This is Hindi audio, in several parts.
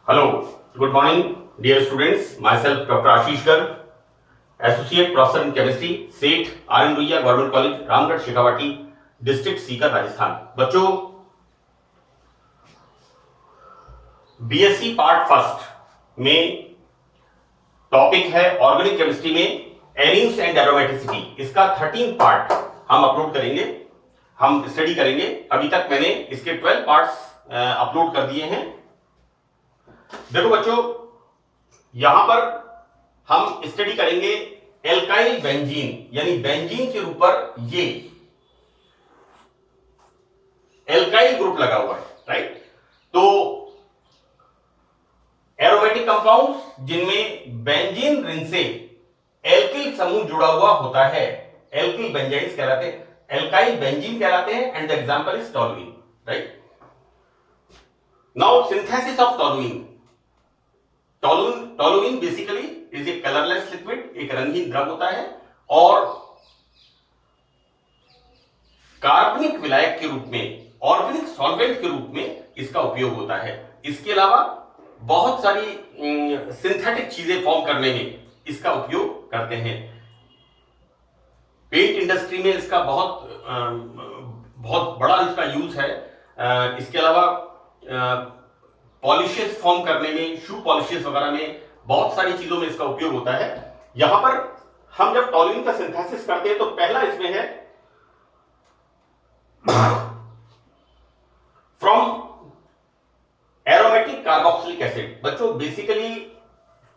Hello, good morning, dear students. Myself, Dr. Ashish Garg, Associate Professor in Chemistry, SET, R. N. Ruia, Government College, Ramgarh Shekhawati, district Sikar, Rajasthan. बच्चों, बीएससी पार्ट फर्स्ट में टॉपिक है ऑर्गेनिक केमिस्ट्री में एरिंग्स एंड एरोमेटिसिटी। इसका 13 पार्ट हम अपलोड करेंगे, हम स्टडी करेंगे। अभी तक मैंने इसके 12 पार्ट्स अपलोड कर दिए हैं। देखो बच्चों, यहां पर हम स्टडी करेंगे एल्काइल बेंजीन, यानी बेंजीन के ऊपर ये एल्काइल ग्रुप लगा हुआ है, राइट। तो एरोमेटिक कंपाउंड्स जिनमें बेंजीन रिंग से एल्किल समूह जुड़ा हुआ होता है, एल्किल बेंजाइन्स कहलाते हैं, एल्काइल बेंजीन कहलाते हैं। And the example is toluene, right. Now synthesis of toluene. Toluene basically is a colourless liquid, एक रंगीन द्रव होता है और कार्बनिक विलायक के रूप में, ऑर्गेनिक सॉल्वेंट के रूप में इसका उपयोग होता है। इसके अलावा बहुत सारी सिंथेटिक चीजें फॉर्म करने में इसका उपयोग करते हैं। पेंट इंडस्ट्री में इसका बहुत बड़ा इसका यूज है। इसके अलावा पॉलिशेस फॉर्म करने में, शू पॉलिशेस वगैरह में, बहुत सारी चीजों में इसका उपयोग होता है। यहां पर हम जब टोलुइन का सिंथेसिस करते हैं तो पहला इसमें है फ्रॉम एरोमेटिक कार्बोक्सिलिक एसिड। बच्चों बेसिकली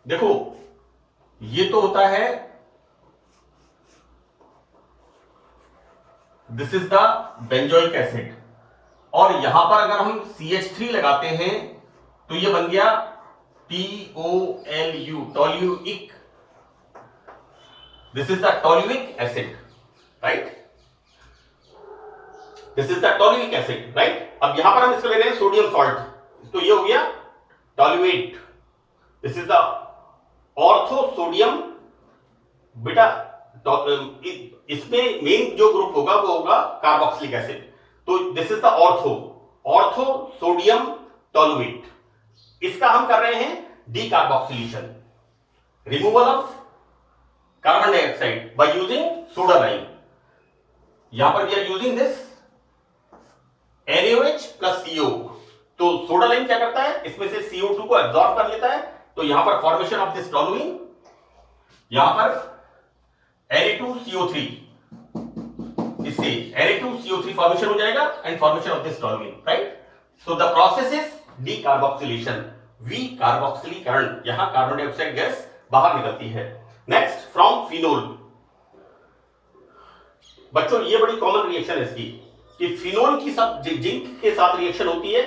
देखो, ये तो होता है, this is the benzoic acid, और यहां पर अगर हम CH3 लगाते हैं तो ये बन गया TOLU, toluic. This is the toluic acid, right. This is the toluic acid, right. अब यहां पर हम इसको ले रहे हैं सोडियम सॉल्ट, तो ये हो गया toluate. This is the ortho sodium बेटा। इसमें मेन जो ग्रुप होगा वो होगा कार्बोक्सिलिक एसिड, तो this is the ortho sodium toluate. इसका हम कर रहे हैं decarboxylation, removal of carbon dioxide by using soda lime. यहां पर we are using this NaOH plus CO। तो सोडा लाइम क्या करता है, इसमें से CO2 को एब्जॉर्ब कर लेता है, तो यहां पर फॉर्मेशन ऑफ दिस टोलुइन, यहां पर Na2CO3, इससे Na2CO3 फॉर्मेशन हो जाएगा and formation of this toluene, right. So the process is decarboxylation, विकार्बोक्सिलीकरण। यहां कार्बन डाइऑक्साइड गैस बाहर निकलती है। Next from phenol. बच्चों ये बड़ी कॉमन रिएक्शन है इसकी, कि फिनोल की सब जिंक के साथ रिएक्शन होती है,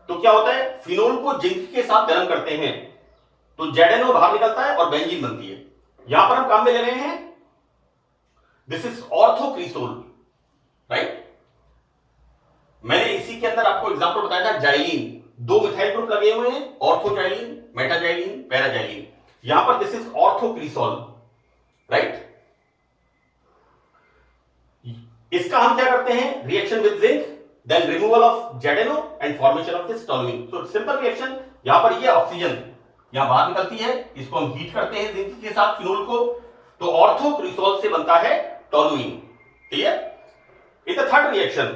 तो क्या होता है, फिनोल को जिंक के साथ गर्म करते हैं तो ZNO बाहर निकलता है और बेंजीन बनती है। यहां पर हम काम में ले रहे हैं, दिस इज ऑर्थोक्रिसोल, राइट। मैंने इसी के अंदर आपको एग्जांपल बताया था, जाइलिन, 2 मिथाइल ग्रुप लगे हुए हैं, ऑर्थोजाइलिन, मेटाजाइलिन, पैराजाइलिन। यहां पर दिस इज ऑर्थोक्रिसोल, राइट। इसका हम क्या करते हैं, reaction with zinc, then removal of ZNO and formation of this toluene. So simple reaction. यहां पर ये ऑक्सीजन यहां बाहर निकलती है, इसको हम हीट करते हैं जिंक के साथ फिनोल को, तो ऑर्थोक्रिसोल से बनता है toluene, clear. In the third reaction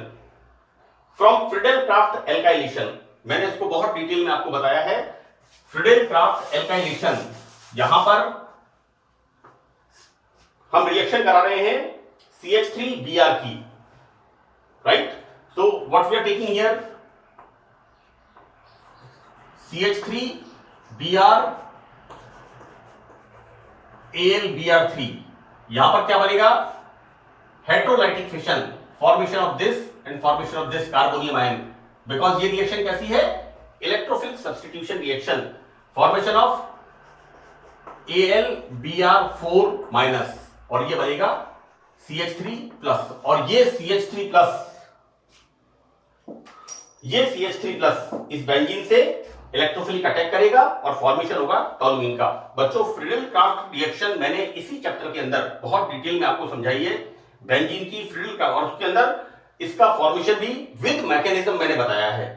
from Friedel-craft alkylation, मैंने इसको बहुत डिटेल में आपको बताया है। फ्रीडेल-क्राफ्ट एल्काइलेशन, यहां पर हम रिएक्शन करा रहे हैं CH3Br की, right. So what we are taking here, CH3Br AlBr3। यहां पर क्या बनेगा, heterolytic fission, formation of this and formation of this carbonium ion. Because ये रिएक्शन कैसी है, electrophilic substitution reaction, formation of AlBr4 minus, और ये बनेगा CH3 प्लस, और ये CH3 प्लस इस बेंजीन से इलेक्ट्रोफिलिक अटैक करेगा और फॉर्मेशन होगा टोलुइन का। बच्चों फ्रीडेल-क्राफ्ट रिएक्शन मैंने इसी चैप्टर के अंदर बहुत डिटेल में आपको समझाई है, बेंजीन की, फ्रीडेल-क्राफ्ट, और उसके अंदर इसका फॉर्मेशन भी विद मैकेनिज्म मैंने बताया है।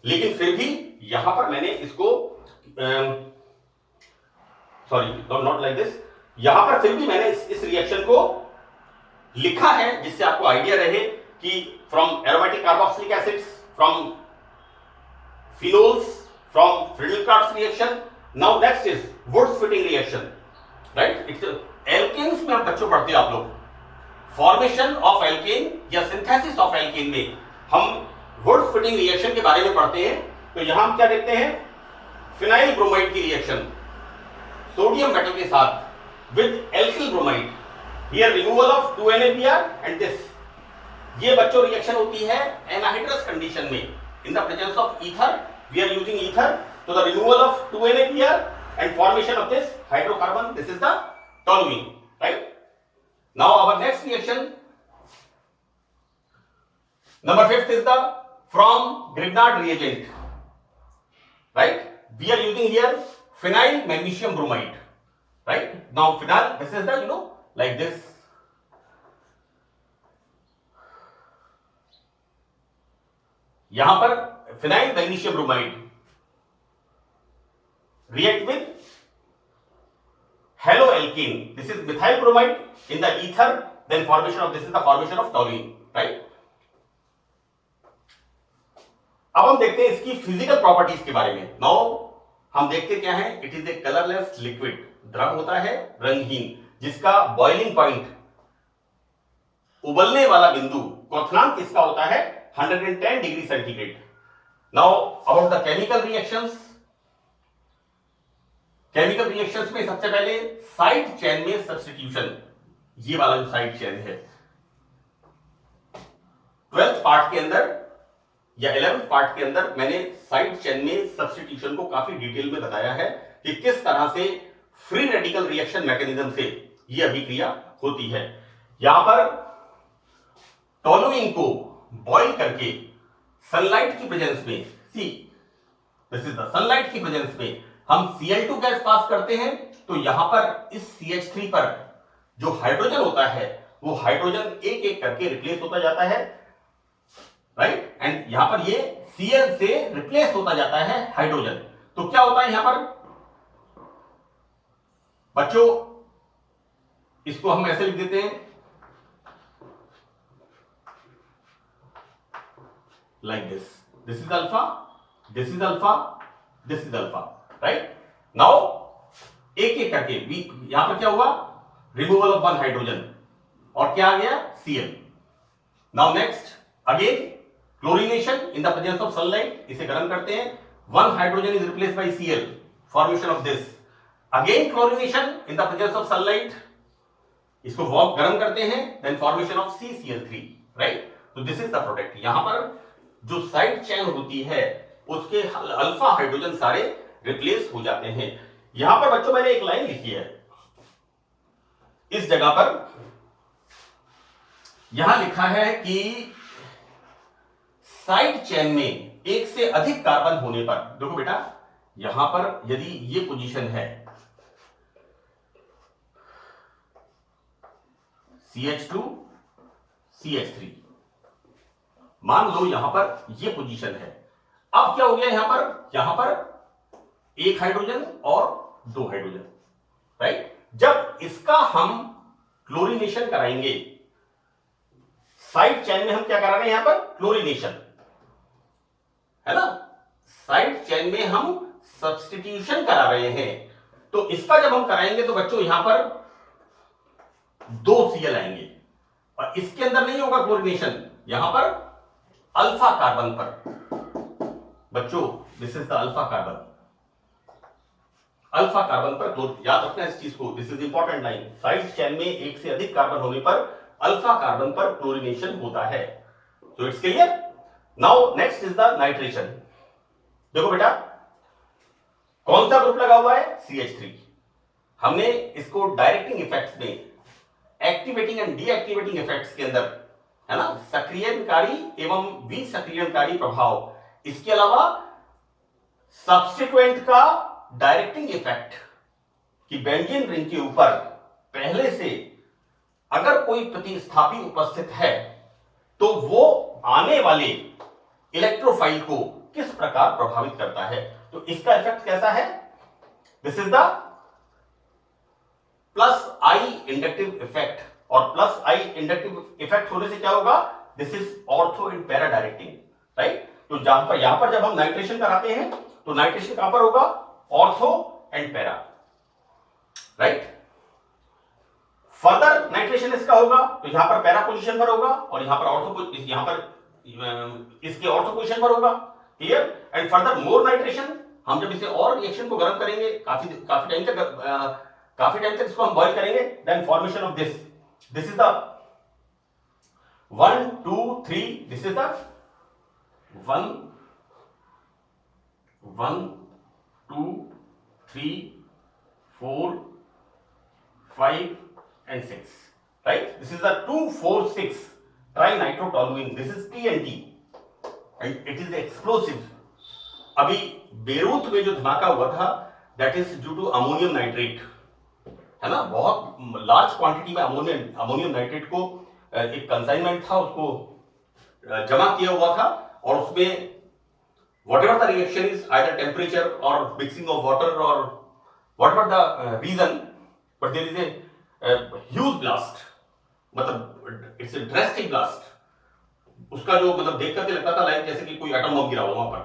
लेकिन फिर भी यहां पर मैंने इसको सॉरी नॉट लाइक दिस, यहां पर फिर भी मैंने इस रिएक्शन को लिखा है जिससे आपको आइडिया रहे कि from aromatic carboxylic acids, from phenols, from Friedel-Crafts reaction. Now next is Wurtz-Fitting reaction, right? It's alkanes में आप बच्चों पढ़ते हैं आप लोग, फॉर्मेशन ऑफ एल्केन या सिंथेसिस ऑफ एल्केन में हम Wurtz-Fitting रिएक्शन के बारे में पढ़ते हैं। तो यहां हम क्या देखते हैं, फिनाइल ब्रोमाइड की रिएक्शन सोडियम मेटल के साथ with alkyl bromide, here removal of 2NaBr and this, ये बच्चों रिएक्शन होती है एनाहाइड्रस कंडीशन में, in the presence of ether, we are using ether, so the removal of 2NaBr and formation of this hydrocarbon, this is the toluene, right? Now our next reaction, number 5th is the from Grignard reagent, right? We are using here phenyl magnesium bromide, right? Now phenyl, this is the, like this, यहां पर phenyl magnesium bromide react with haloalkane, this is methyl bromide in the ether, then formation of this is the formation of toluene, right? अब हम देखते हैं इसकी फिजिकल प्रॉपर्टीज के बारे में। नाउ हम देखते क्या है, it is a colourless liquid, द्रव होता है रंगहीन, जिसका बॉइलिंग पॉइंट, उबलने वाला बिंदु, क्वथनांक किसका होता है 110 degree centigrade. Now about the chemical reactions, chemical reactions में सबसे पहले साइड चेन में सब्स्टिट्यूशन, ये वाला जो साइड चेन है 12th पार्ट के अंदर या 11th पार्ट के अंदर मैंने साइड चेन में सब्स्टिट्यूशन को काफी डिटेल में बताया है कि किस तरह से फ्री रेडिकल रिएक्शन मैकेनिज्म से यह अभिक्रिया होती है। यहां पर टोलुइन को बॉइल करके सनलाइट की प्रेजेंस में, see this is the sunlight की प्रेजेंस में हम Cl2 गैस पास करते हैं, तो यहां पर इस CH3 पर जो हाइड्रोजन होता है वो हाइड्रोजन एक एक करके रिप्लेस होता जाता है, राइट? एंड यहां पर ये Cl से रिप्लेस होता जाता है हाइड्रोजन। तो क्या होता है यहां पर बच्चों, इसको हम ऐसे लिख देते हैं like this, this is alpha, this is alpha, this is alpha, right? Now एक एक करके यहां पर क्या हुआ, रिमूवल ऑफ वन हाइड्रोजन, और क्या आ गया Cl। Now next again chlorination in the presence of sunlight, इसे गर्म करते हैं, one hydrogen is replaced by Cl, formation of this, again chlorination in the presence of sunlight, इसको गर्म करते हैं, then formation of CCl3, right? तो दिस इज द प्रोडक्ट। यहां पर जो साइड चेन होती है उसके अल्फा हाइड्रोजन सारे रिप्लेस हो जाते हैं। यहां पर बच्चों मैंने एक लाइन लिखी है, इस जगह पर यहां लिखा है कि साइड चेन में एक से अधिक कार्बन होने पर, देखो बेटा यहां पर यदि ये पोजीशन है CH2 CH3, मान लो यहां पर ये पोजीशन है, अब क्या हो गया यहां पर एक हाइड्रोजन और दो हाइड्रोजन, राइट? जब इसका हम क्लोरीनेशन कराएंगे, साइड चेन में हम क्या करा रहे हैं यहां पर क्लोरीनेशन, है ना, साइड चेन में हम सब्स्टिट्यूशन करा रहे हैं, तो इसका जब हम कराएंगे तो बच्चों यहां पर दो Cl आएंगे और इसके अंदर नहीं होगा क्लोरीनेशन, यहां पर अल्फा कार्बन पर, बच्चों this is the alpha carbon, alpha carbon पर याद रखना इस चीज को, this is important line, side chain में एक से अधिक कार्बन होने पर अल्फा कार्बन पर क्लोरीनेशन होता है। So it's clear. Now next is the nitration. देखो बेटा कौन सा ग्रुप लगा हुआ है CH3, हमने इसको डायरेक्टिंग इफेक्ट्स में, एक्टिवेटिंग एंड डीएक्टिवेटिंग इफेक्ट्स के अंदर, है ना, सक्रियणकारी एवं विसक्रियणकारी प्रभाव, इसके अलावा सब्स्टिट्यूएंट का डायरेक्टिंग इफेक्ट कि बेंजीन रिंग के ऊपर पहले से अगर कोई प्रतिस्थापी उपस्थित है तो वो आने वाले इलेक्ट्रोफाइल को किस प्रकार प्रभावित करता है, तो इसका इफेक्ट कैसा है this is the plus I inductive effect, और प्लस आई इंडक्टिव इफेक्ट होने से क्या होगा, this is ortho and para directing, right. तो यहां पर जब हम नाइट्रेशन कराते हैं तो नाइट्रेशन कहां पर होगा, ortho and para, right. Further nitration इसका होगा तो यहां पर पैरा पोजीशन पर होगा और यहां पर इसके ऑर्थो पोजीशन पर होगा, clear. And further more nitration, हम जब इसे और रिएक्शन को गर्म करेंगे, काफी टाइम तक इसको हम बॉईल करेंगे, then formation of this is the 1 2 3, this is the 1 2 3 4 5 and 6, right? This is the 2,4,6 trinitrotoluene. This is TNT and it is explosive. अभी बेरूत में जो धमाका हुआ था, that is due to ammonium nitrate, है ना। बहुत लार्ज क्वांटिटी में अमोनियम नाइट्रेट को एक कंसाइनमेंट था, उसको जमा किया हुआ था, और उसमें whatever the reaction is, either temperature or mixing of water or whatever the reason, but there is a huge blast, मतलब इट्स अ ड्रेस्टिक ब्लास्ट। उसका जो मतलब देख करके लगता था लाइक जैसे कि कोई एटम बम गिरा हुआ वहां पर,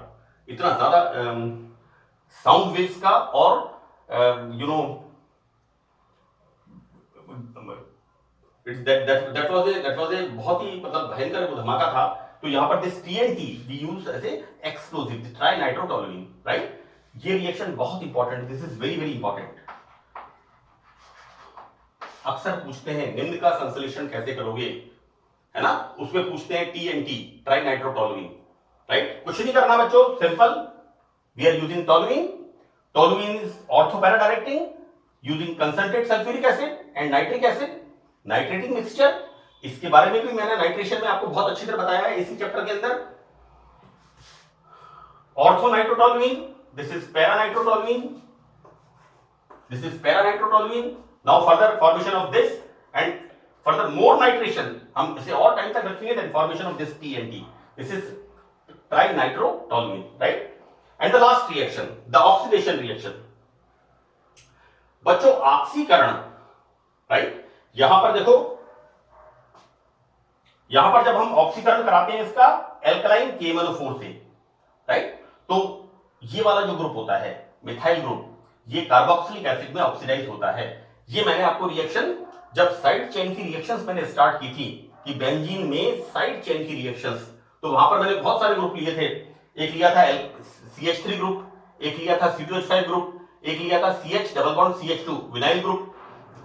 इतना ज्यादा साउंड वेव्स का, और you know that was a बहुत ही मतलब भयंकर धमाका था। तो यहां पर this TNT we use as a explosive, trinitrotoluene, right. ये रिएक्शन बहुत important, this is very very important. अक्सर पूछते हैं निम्न का संश्लेषण कैसे करोगे, है ना, उसमें पूछते हैं टीएनटी, ट्राइनाइट्रोटोलुएन, राइट। कुछ नहीं करना बच्चों, simple, we are using toluene, toluene is ortho para directing using concentrate sulphuric acid and nitric acid, nitrating mixture. इसके बारे में भी मैंने नाइट्रेशन में आपको बहुत अच्छी तरह बताया है इसी चैप्टर के अंदर। Ortho nitrotoluene, this is para nitrotoluene, this is para nitrotoluene. Now further formation of this and further more nitration, हम इसे और टाइम तक रखेंगे, then formation of this TNT. This is trinitrotoluene, right? And the last reaction, the oxidation reaction. बच्चों ऑक्सीकरण, राइट। यहां पर देखो, यहां पर जब हम ऑक्सीकरण कराते हैं इसका एल्कलाइन KMnO4 से, राइट, तो ये वाला जो ग्रुप होता है मिथाइल ग्रुप, ये कार्बोक्सिलिक एसिड में ऑक्सीडाइज होता है। ये मैंने आपको रिएक्शन, जब साइड चेन की रिएक्शंस मैंने स्टार्ट की थी कि बेंजीन में साइड चेन की रिएक्शंस, तो वहां पर मैंने बहुत सारे ग्रुप लिए थे। एक लिया था CH3 ग्रुप, एक लिया था C2H5 ग्रुप, एक लिया था CH double bond CH2 vinyl group,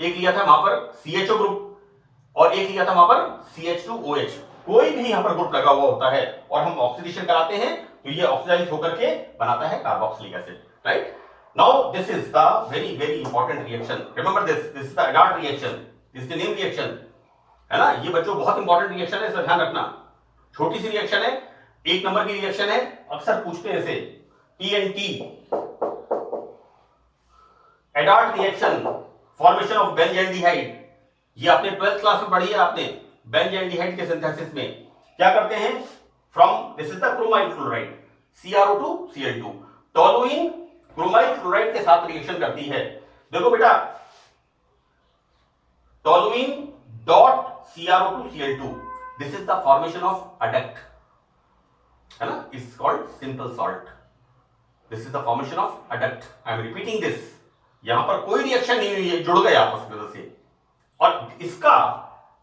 एक लिया था वहां पर CHO ग्रुप, और एक लिया था वहां पर CH2OH। कोई भी यहां पर ग्रुप लगा हुआ होता है और हम ऑक्सीडेशन कराते हैं तो ये ऑक्सीडाइज होकर के बनाता है carboxylic acid, right. Now this is the very very important reaction. Remember this is the Adart reaction. This is the name reaction, है ना। ये बच्चों बहुत इंपॉर्टेंट रिएक्शन है, इसका ध्यान रखना। छोटी सी रिएक्शन है, 1 नंबर की रिएक्शन है, अक्सर पूछते हैं इसे। TNT, Adart reaction, formation of benzaldehyde. ये आपने 12th क्लास में पढ़ी है आपने, बेंजल्डिहाइड के सिंथेसिस में क्या करते हैं, from this is the chromyl chloride CrO2 Cl2, toluene chromyl chloride के साथ रिएक्शन करती है। देखो बेटा, toluene dot CrO2 Cl2, this is the formation of adduct, है ना, it's called simple salt, this is the formation of adduct. I am repeating this, यहां पर कोई रिएक्शन नहीं हुई है, जुड़ गए आपस में से। और इसका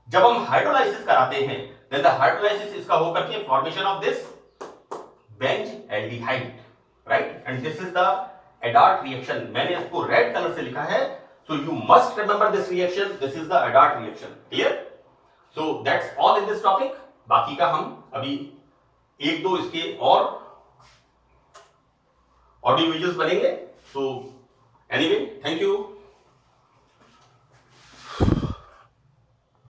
जब हम हाइड्रोलाइसिस कराते हैं, देन द हाइड्रोलाइसिस इसका होकर के formation of this benzaldehyde, right. And this is the Adart reaction, मैंने इसको रेड कलर से लिखा है, so you must remember this reaction, this is the Adart reaction, clear? So that's all in this topic. बाकी का हम अभी 1-2 इसके और ऑडियो वीडियोस बनेंगे। So anyway, thank you.